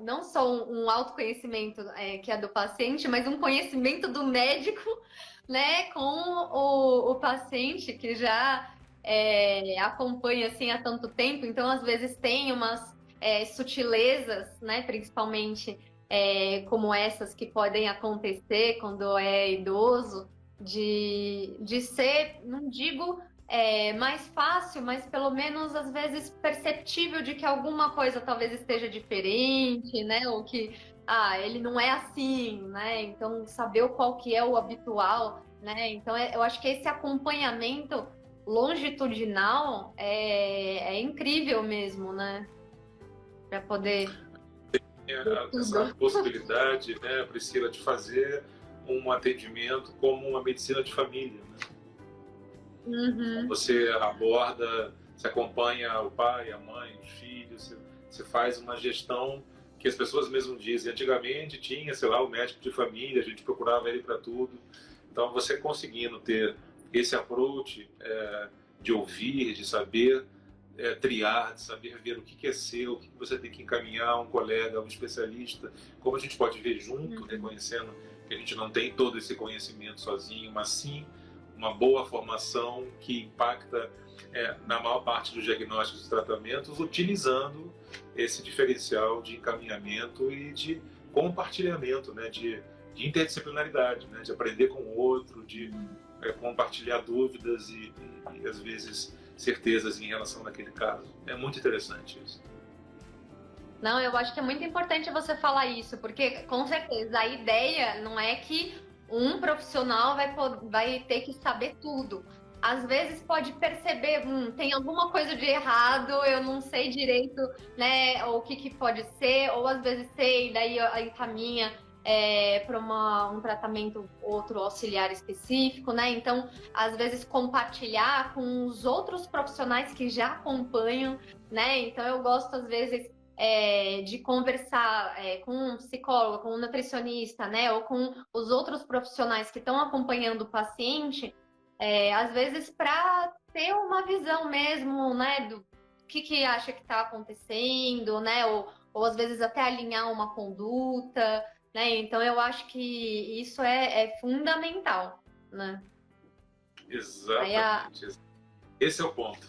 Speaker 1: não só um autoconhecimento que é do paciente, mas um conhecimento do médico, né, com o paciente que já acompanha assim há tanto tempo. Então, às vezes tem umas sutilezas, né, principalmente como essas que podem acontecer quando é idoso, de ser, não digo mais fácil, mas pelo menos às vezes perceptível de que alguma coisa talvez esteja diferente, né, ou que ele não é assim, né, então saber qual que é o habitual, né, então eu acho que esse acompanhamento longitudinal é incrível mesmo, né? Para poder
Speaker 2: essa possibilidade, né, Priscila, de fazer um atendimento como uma medicina de família, né? Você aborda, você acompanha o pai, a mãe, os filhos, você faz uma gestão que as pessoas mesmo dizem. Antigamente tinha, sei lá, o médico de família, a gente procurava ele para tudo. Então, você conseguindo ter esse approach de ouvir, de saber triar, de saber ver o que é seu, o que você tem que encaminhar a um colega, a um especialista, como a gente pode ver junto, reconhecendo que a gente não tem todo esse conhecimento sozinho, mas sim uma boa formação que impacta na maior parte dos diagnósticos e tratamentos, utilizando esse diferencial de encaminhamento e de compartilhamento, né, de interdisciplinaridade, né, de aprender com o outro, de compartilhar dúvidas e às vezes certezas em relação àquele caso. É muito interessante isso.
Speaker 1: Não, eu acho que é muito importante você falar isso, porque com certeza a ideia não é que um profissional vai ter que saber tudo. Às vezes pode perceber, tem alguma coisa de errado, eu não sei direito, né, o que pode ser, ou às vezes sei, daí encaminha para um tratamento outro auxiliar específico, né? Então, às vezes compartilhar com os outros profissionais que já acompanham, né? Então, eu gosto às vezes de conversar com um psicólogo, com um nutricionista, né, ou com os outros profissionais que estão acompanhando o paciente, às vezes para ter uma visão mesmo, né, do que acha que está acontecendo, né, ou às vezes até alinhar uma conduta, né, então eu acho que isso é fundamental, né.
Speaker 2: Exatamente. Esse é o ponto.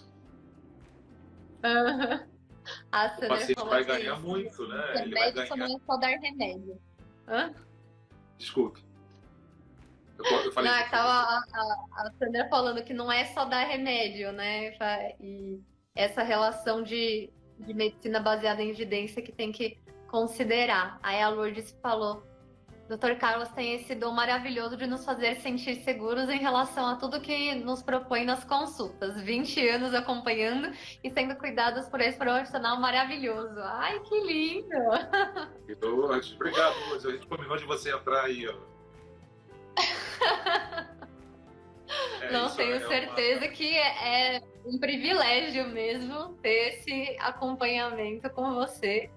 Speaker 1: A
Speaker 2: O
Speaker 1: Sandra
Speaker 2: paciente
Speaker 1: falou
Speaker 2: vai
Speaker 1: que
Speaker 2: ganhar muito, né? Ele vai
Speaker 1: remédio
Speaker 2: ganhar.
Speaker 1: não é só dar remédio. Hã?
Speaker 2: Desculpe. Eu falei.
Speaker 1: Não, tava a Sandra falando que não é só dar remédio, né? E essa relação de medicina baseada em evidência que tem que considerar. Aí a Lourdes falou: Dr. Carlos tem esse dom maravilhoso de nos fazer sentir seguros em relação a tudo que nos propõe nas consultas. 20 anos acompanhando e sendo cuidados por esse profissional maravilhoso. Ai, que lindo!
Speaker 2: Obrigado, Lourdes. A gente combinou de você entrar aí, ó.
Speaker 1: Não, tenho certeza que é um privilégio mesmo ter esse acompanhamento com você,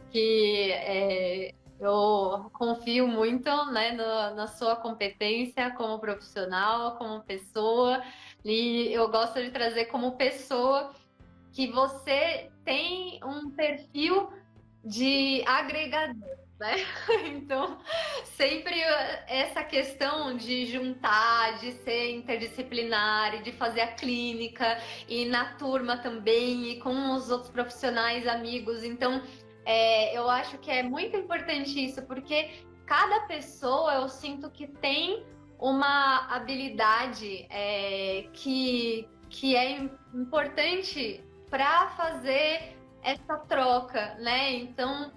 Speaker 1: que eu confio muito, né, na sua competência como profissional, como pessoa, e eu gosto de trazer como pessoa que você tem um perfil de agregador, né? Então, sempre essa questão de juntar, de ser interdisciplinar, de fazer a clínica e na turma também e com os outros profissionais amigos. Então, eu acho que é muito importante isso, porque cada pessoa eu sinto que tem uma habilidade que é importante para fazer essa troca, né? Então,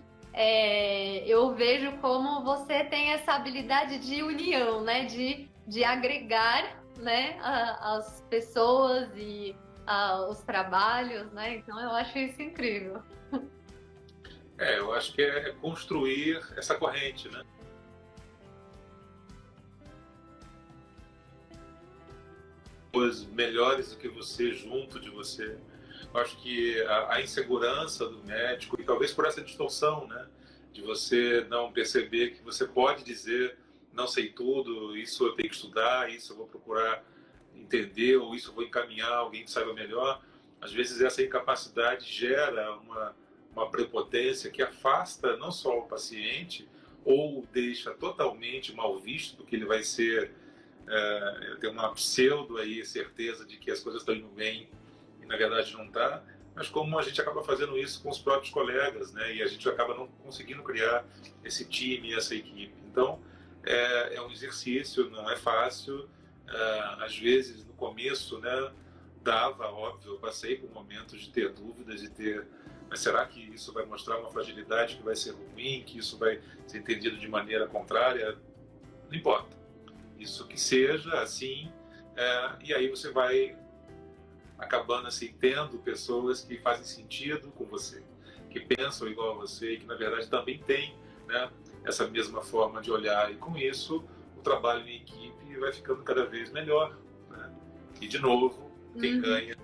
Speaker 1: eu vejo como você tem essa habilidade de união, né? De agregar, né? As pessoas e os trabalhos, né? Então, eu acho isso incrível.
Speaker 2: Eu acho que é construir essa corrente, né? Coisas melhores do que você, junto de você. Eu acho que a insegurança do médico, e talvez por essa distorção, né? De você não perceber que você pode dizer, não sei tudo, isso eu tenho que estudar, isso eu vou procurar entender, ou isso eu vou encaminhar alguém que saiba melhor. Às vezes essa incapacidade gera uma prepotência que afasta não só o paciente, ou deixa totalmente mal visto do que ele vai ser. Tem uma pseudo aí certeza de que as coisas estão indo bem e na verdade não está, mas como a gente acaba fazendo isso com os próprios colegas, né? E a gente acaba não conseguindo criar esse time, essa equipe. Então é um exercício, não é fácil. Às vezes no começo, né, dava, óbvio, eu passei por momentos de ter dúvidas, mas será que isso vai mostrar uma fragilidade que vai ser ruim, que isso vai ser entendido de maneira contrária? Não importa. Isso que seja assim, e aí você vai acabando assim, tendo pessoas que fazem sentido com você, que pensam igual a você e que na verdade também têm, né, essa mesma forma de olhar, e com isso o trabalho em equipe vai ficando cada vez melhor, né? E de novo, quem ganha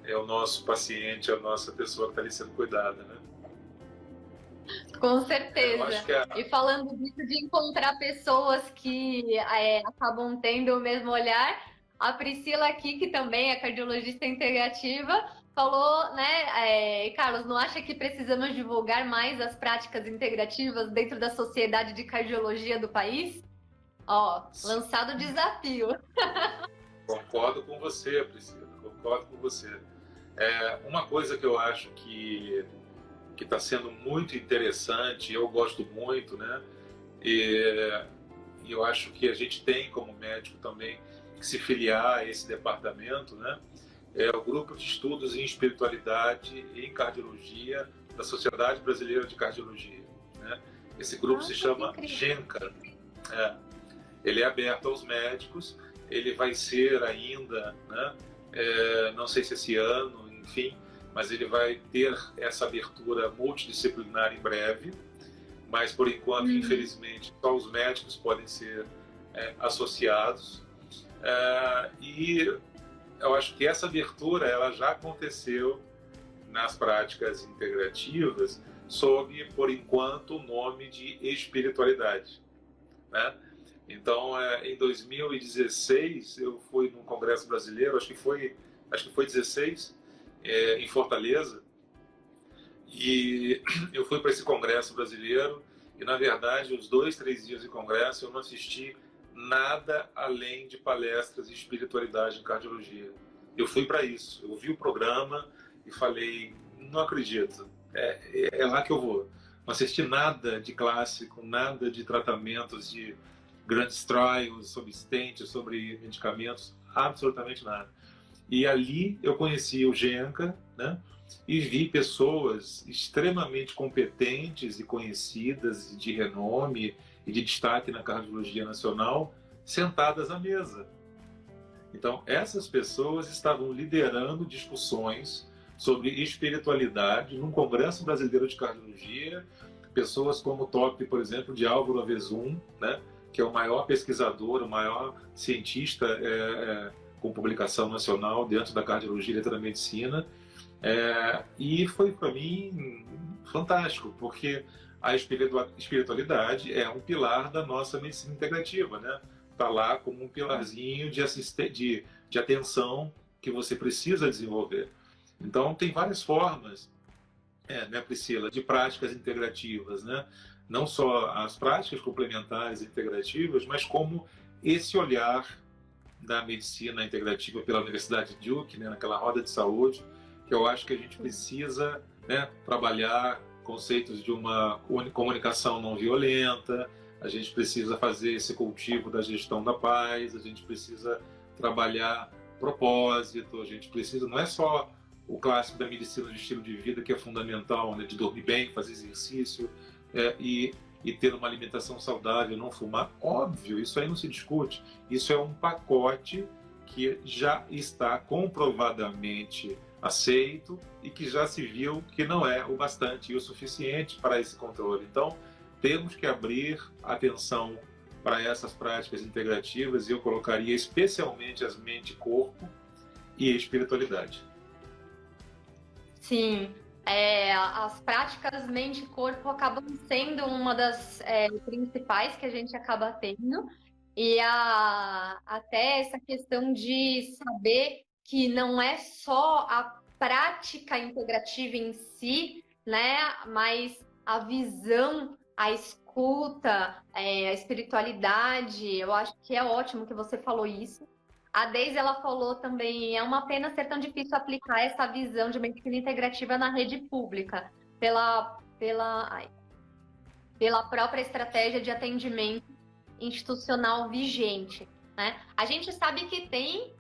Speaker 2: é o nosso paciente, é a nossa pessoa que está ali sendo cuidada, né?
Speaker 1: Com certeza. E falando disso, de encontrar pessoas que acabam tendo o mesmo olhar, a Priscila aqui, que também é cardiologista integrativa, falou, né, Carlos, não acha que precisamos divulgar mais as práticas integrativas dentro da sociedade de cardiologia do país? Ó, lançado o desafio.
Speaker 2: Concordo com você, Priscila, concordo com você. Uma coisa que eu acho que está sendo muito interessante, eu gosto muito, né? E eu acho que a gente tem como médico também que se filiar a esse departamento, né? é o Grupo de Estudos em Espiritualidade e em Cardiologia da Sociedade Brasileira de Cardiologia, né? Esse grupo se chama GENCA. É. Ele é aberto aos médicos, ele vai ser ainda, né? Não sei se esse ano, enfim, mas ele vai ter essa abertura multidisciplinar em breve, mas por enquanto, infelizmente, só os médicos podem ser associados. E eu acho que essa abertura ela já aconteceu nas práticas integrativas sob, por enquanto, o nome de espiritualidade, né? Então, em 2016, eu fui num congresso brasileiro, acho que foi 16, em Fortaleza, e eu fui para esse congresso brasileiro e, na verdade, os 2, 3 dias de congresso eu não assisti nada além de palestras de espiritualidade em cardiologia. Eu fui para isso, eu vi o programa e falei, não acredito, é lá que eu vou. Não assisti nada de clássico, nada de tratamentos de grandes trials, sobre stents, sobre medicamentos, absolutamente nada. E ali eu conheci o GENCA, né? E vi pessoas extremamente competentes e conhecidas, de renome e de destaque na cardiologia nacional, sentadas à mesa. Então, essas pessoas estavam liderando discussões sobre espiritualidade num Congresso Brasileiro de Cardiologia, pessoas como o top, por exemplo, de Álvaro Avezum, né? Que é o maior pesquisador, o maior cientista com publicação nacional dentro da cardiologia e eletromedicina. E foi para mim fantástico, porque a espiritualidade é um pilar da nossa medicina integrativa, né? Está lá como um pilarzinho de atenção que você precisa desenvolver. Então, tem várias formas, né, Priscila, de práticas integrativas, né? Não só as práticas complementares e integrativas, mas como esse olhar da medicina integrativa pela Universidade de Duke, né, naquela roda de saúde, que eu acho que a gente precisa, né, trabalhar conceitos de uma comunicação não violenta, a gente precisa fazer esse cultivo da gestão da paz, a gente precisa trabalhar propósito, a gente precisa, não é só o clássico da medicina de estilo de vida, que é fundamental, né, de dormir bem, fazer exercício e ter uma alimentação saudável, não fumar. Óbvio, isso aí não se discute. Isso é um pacote que já está comprovadamente aceito e que já se viu que não é o bastante e o suficiente para esse controle. Então, temos que abrir atenção para essas práticas integrativas e eu colocaria especialmente as mente, corpo e espiritualidade.
Speaker 1: Sim, as práticas mente e corpo acabam sendo uma das principais que a gente acaba tendo, e até essa questão de saber que não é só a prática integrativa em si, né, mas a visão, a escuta, a espiritualidade. Eu acho que é ótimo que você falou isso. A Deise, ela falou também, é uma pena ser tão difícil aplicar essa visão de medicina integrativa na rede pública, pela própria estratégia de atendimento institucional vigente, né? A gente sabe que tem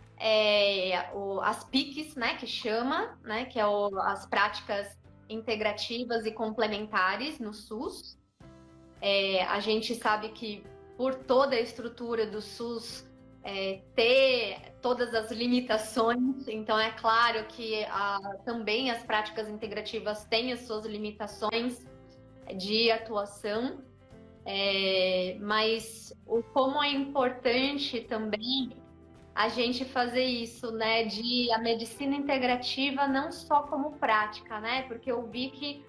Speaker 1: as PICs, né, que chama, né, que é as práticas integrativas e complementares no SUS. A gente sabe que por toda a estrutura do SUS ter todas as limitações, então é claro que também as práticas integrativas têm as suas limitações de atuação, mas como é importante também a gente fazer isso, né, de a medicina integrativa não só como prática, né, porque eu vi que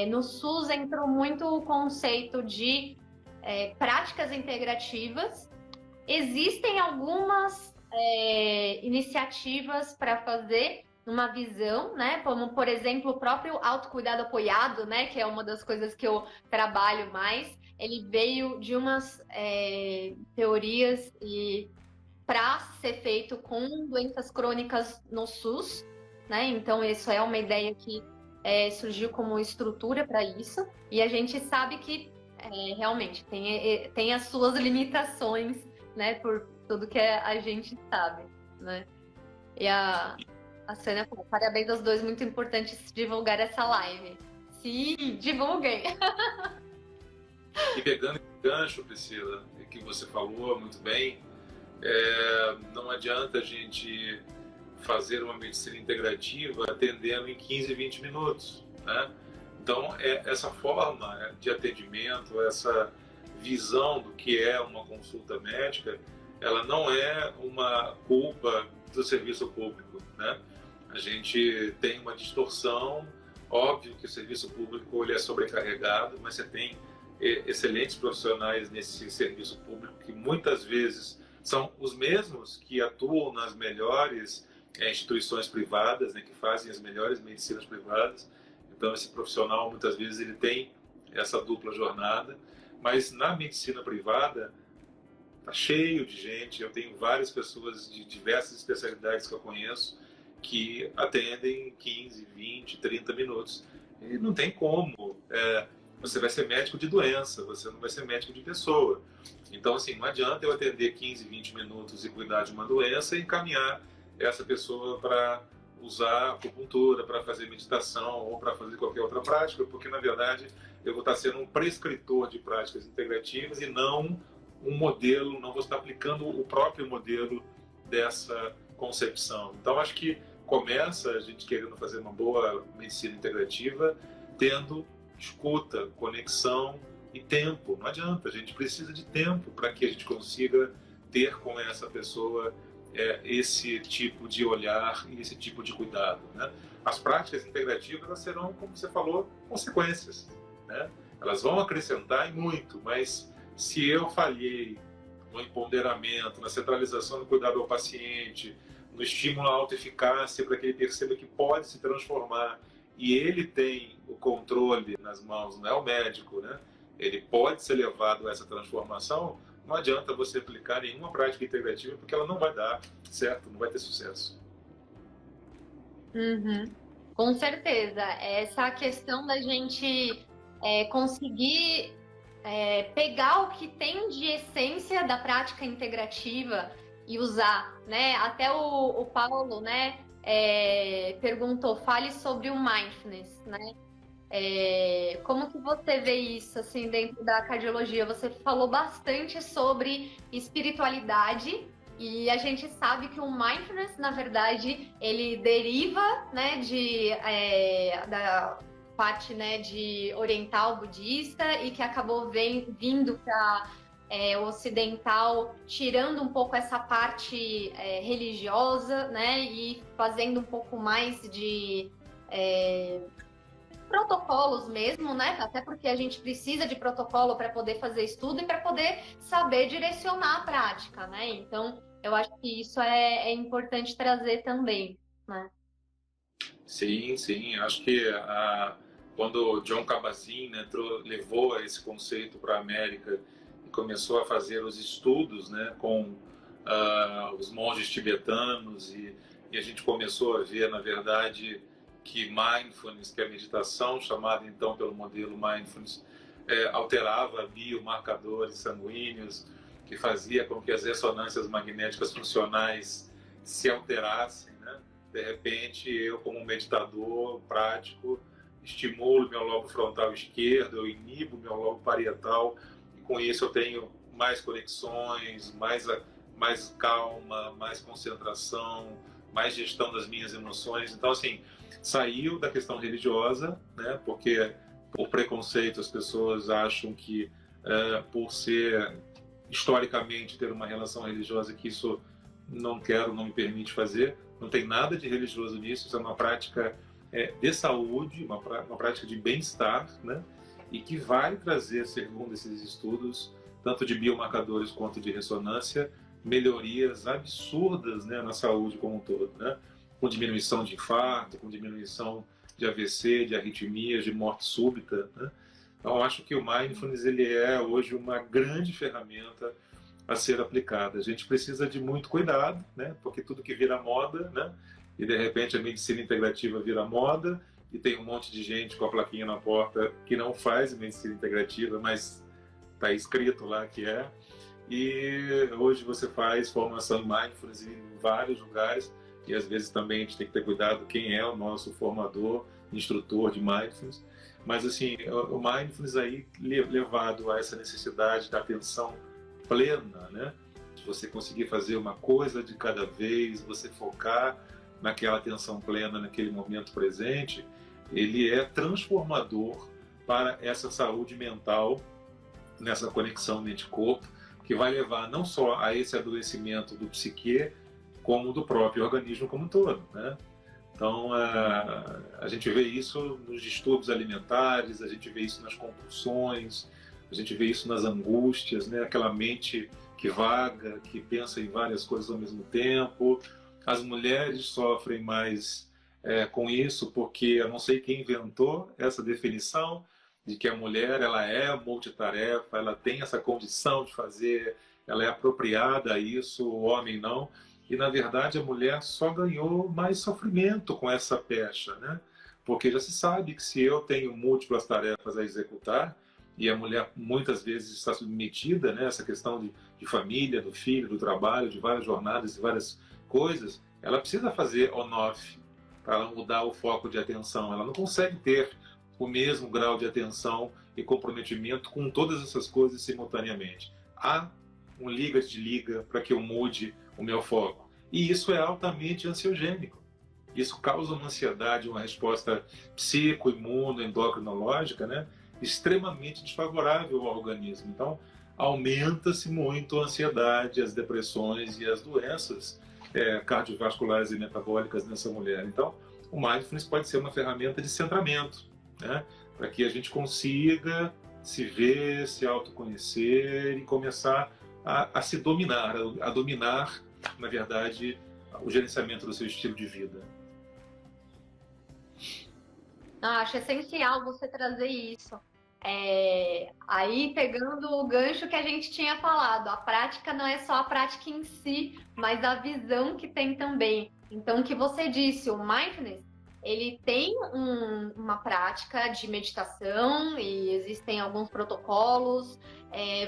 Speaker 1: no SUS entrou muito o conceito de práticas integrativas. Existem algumas iniciativas para fazer uma visão, né? Como, por exemplo, o próprio autocuidado apoiado, né? Que é uma das coisas que eu trabalho mais. Ele veio de umas teorias para ser feito com doenças crônicas no SUS, né? Então, isso é uma ideia que surgiu como estrutura para isso. E a gente sabe que realmente tem as suas limitações, né, por tudo que a gente sabe, né? A Sônia falou, parabéns aos dois, muito importante divulgar essa live. Sim, divulguem!
Speaker 2: E pegando esse gancho, Priscila, que você falou muito bem, não adianta a gente fazer uma medicina integrativa atendendo em 15, 20 minutos, né? Então, essa forma de atendimento, essa visão do que é uma consulta médica, ela não é uma culpa do serviço público, né? A gente tem uma distorção, óbvio que o serviço público ele é sobrecarregado, mas você tem excelentes profissionais nesse serviço público que muitas vezes são os mesmos que atuam nas melhores instituições privadas, né, que fazem as melhores medicinas privadas. Então esse profissional muitas vezes ele tem essa dupla jornada, mas na medicina privada tá cheio de gente. Eu tenho várias pessoas de diversas especialidades que eu conheço que atendem 15, 20, 30 minutos. E não tem como. Você vai ser médico de doença, você não vai ser médico de pessoa. Então, assim, não adianta eu atender 15, 20 minutos e cuidar de uma doença e encaminhar essa pessoa para usar acupuntura, para fazer meditação ou para fazer qualquer outra prática, porque, na verdade, eu vou estar sendo um prescritor de práticas integrativas e não um modelo, não vou estar aplicando o próprio modelo dessa concepção. Então, acho que começa a gente querendo fazer uma boa medicina integrativa tendo escuta, conexão e tempo. Não adianta, a gente precisa de tempo para que a gente consiga ter com essa pessoa esse tipo de olhar e esse tipo de cuidado, né? As práticas integrativas elas serão, como você falou, consequências, né? Elas vão acrescentar e muito, mas se eu falhei no empoderamento, na centralização do cuidado ao paciente, no estímulo à autoeficácia para que ele perceba que pode se transformar e ele tem o controle nas mãos, não é o médico, né? Ele pode ser levado a essa transformação. Não adianta você aplicar nenhuma prática integrativa porque ela não vai dar certo, não vai ter sucesso.
Speaker 1: Uhum. Com certeza. Essa questão da gente conseguir pegar o que tem de essência da prática integrativa e usar, né? Até o Paulo, né, perguntou, fale sobre o mindfulness, né? Como que você vê isso assim dentro da cardiologia? Você falou bastante sobre espiritualidade e a gente sabe que o mindfulness, na verdade, ele deriva, né, da parte, né, de oriental budista e que acabou vindo para o ocidental, tirando um pouco essa parte religiosa, né, e fazendo um pouco mais de protocolos mesmo, né? Até porque a gente precisa de protocolo para poder fazer estudo e para poder saber direcionar a prática, né? Então, eu acho que isso é importante trazer também, né?
Speaker 2: Sim, sim. Acho que quando o John Kabat-Zinn, né, levou esse conceito para a América e começou a fazer os estudos, né, com os monges tibetanos e a gente começou a ver, na verdade, que mindfulness, que é a meditação, chamada então pelo modelo mindfulness, alterava biomarcadores sanguíneos, que fazia com que as ressonâncias magnéticas funcionais se alterassem, né? De repente, eu como meditador prático, estimulo meu lobo frontal esquerdo, eu inibo meu lobo parietal, e com isso eu tenho mais conexões, mais calma, mais concentração, mais gestão das minhas emoções. Então, assim, saiu da questão religiosa, né? Porque por preconceito as pessoas acham que por ser historicamente ter uma relação religiosa que isso não me permite fazer. Não tem nada de religioso nisso, isso é uma prática de saúde, uma prática de bem-estar, né? E que vai trazer, segundo esses estudos, tanto de biomarcadores quanto de ressonância, melhorias absurdas, né, na saúde como um todo, né? Com diminuição de infarto, com diminuição de AVC, de arritmias, de morte súbita, né? Então, eu acho que o mindfulness ele é hoje uma grande ferramenta a ser aplicada. A gente precisa de muito cuidado, né? Porque tudo que vira moda, né? E de repente a medicina integrativa vira moda e tem um monte de gente com a plaquinha na porta que não faz medicina integrativa, mas está escrito lá que é. E hoje você faz formação em mindfulness em vários lugares e às vezes também a gente tem que ter cuidado quem é o nosso formador, instrutor de Mindfulness. Mas assim, o Mindfulness aí levado a essa necessidade da atenção plena, né? De você conseguir fazer uma coisa de cada vez, você focar naquela atenção plena, naquele momento presente, ele é transformador para essa saúde mental, nessa conexão mente-corpo, que vai levar não só a esse adoecimento do psique, como do próprio organismo como um todo, né? Então, a gente vê isso nos distúrbios alimentares, a gente vê isso nas compulsões, a gente vê isso nas angústias, né? Aquela mente que vaga, que pensa em várias coisas ao mesmo tempo. As mulheres sofrem mais com isso, porque eu não sei quem inventou essa definição de que a mulher ela é multitarefa, ela tem essa condição de fazer, ela é apropriada a isso, o homem não. E, na verdade, a mulher só ganhou mais sofrimento com essa pecha, né? Porque já se sabe que se eu tenho múltiplas tarefas a executar, e a mulher muitas vezes está submetida, né, essa questão de família, do filho, do trabalho, de várias jornadas, de várias coisas, ela precisa fazer on-off para ela mudar o foco de atenção. Ela não consegue ter o mesmo grau de atenção e comprometimento com todas essas coisas simultaneamente. Há um liga-desliga para que eu mude o meu foco. E isso é altamente ansiogênico. Isso causa uma ansiedade, uma resposta psico-imuno-endocrinológica, né, extremamente desfavorável ao organismo. Então, aumenta-se muito a ansiedade, as depressões e as doenças cardiovasculares e metabólicas nessa mulher. Então, o Mindfulness pode ser uma ferramenta de centramento, né, para que a gente consiga se ver, se autoconhecer e começar a se dominar, a dominar, na verdade, o gerenciamento do seu estilo de vida.
Speaker 1: Acho essencial você trazer isso. Aí, pegando o gancho que a gente tinha falado, a prática não é só a prática em si, mas a visão que tem também. Então, o que você disse, o Mindfulness, ele tem uma prática de meditação e existem alguns protocolos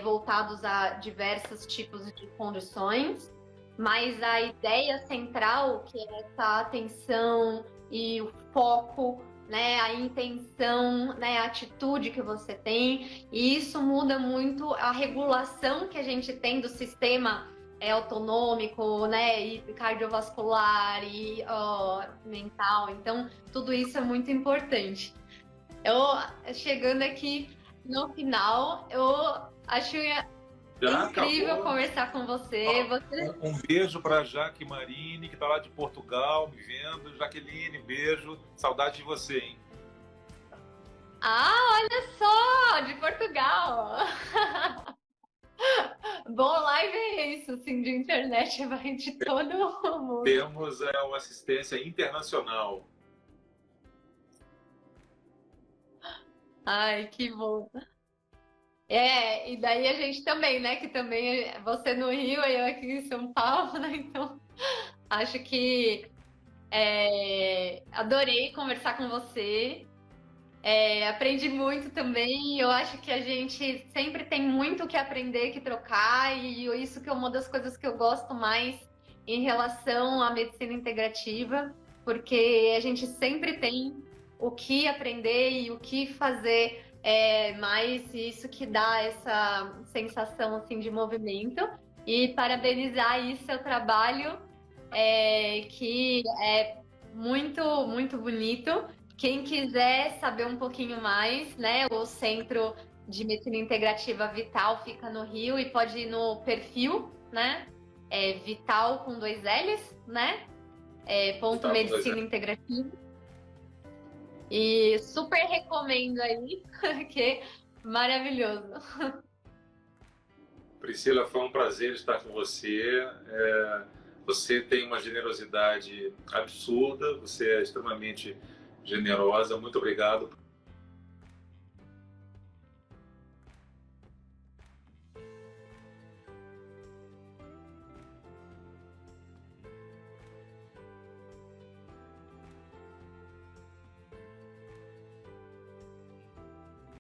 Speaker 1: voltados a diversos tipos de condições, mas a ideia central, que é essa atenção e o foco, né, a intenção, né, a atitude que você tem, e isso muda muito a regulação que a gente tem do sistema autonômico, né, e cardiovascular e mental. Então, tudo isso é muito importante. Eu, chegando aqui no final, eu acho incrível conversar com você.
Speaker 2: Um beijo para Jaque Marini, que está lá de Portugal, me vendo. Jaqueline, beijo. Saudade de você, hein?
Speaker 1: Olha só, de Portugal. Bom, live é isso, assim, de internet, vai de todo mundo.
Speaker 2: Temos uma assistência internacional.
Speaker 1: Ai, que bom. E daí a gente também, né? Que também você no Rio e eu aqui em São Paulo, né? Então, acho que adorei conversar com você. Aprendi muito também. Eu acho que a gente sempre tem muito o que aprender, que trocar, e isso que é uma das coisas que eu gosto mais em relação à medicina integrativa, porque a gente sempre tem o que aprender e o que fazer mais, isso que dá essa sensação assim de movimento. E parabenizar aí seu trabalho, que é muito, muito bonito. Quem quiser saber um pouquinho mais, né, o Centro de Medicina Integrativa Vital fica no Rio e pode ir no perfil, né, Vital com 2 L's, né, ponto Medicina Integrativa. E super recomendo aí, que é maravilhoso.
Speaker 2: Priscila, foi um prazer estar com você. Você tem uma generosidade absurda, você é extremamente generosa. Muito obrigado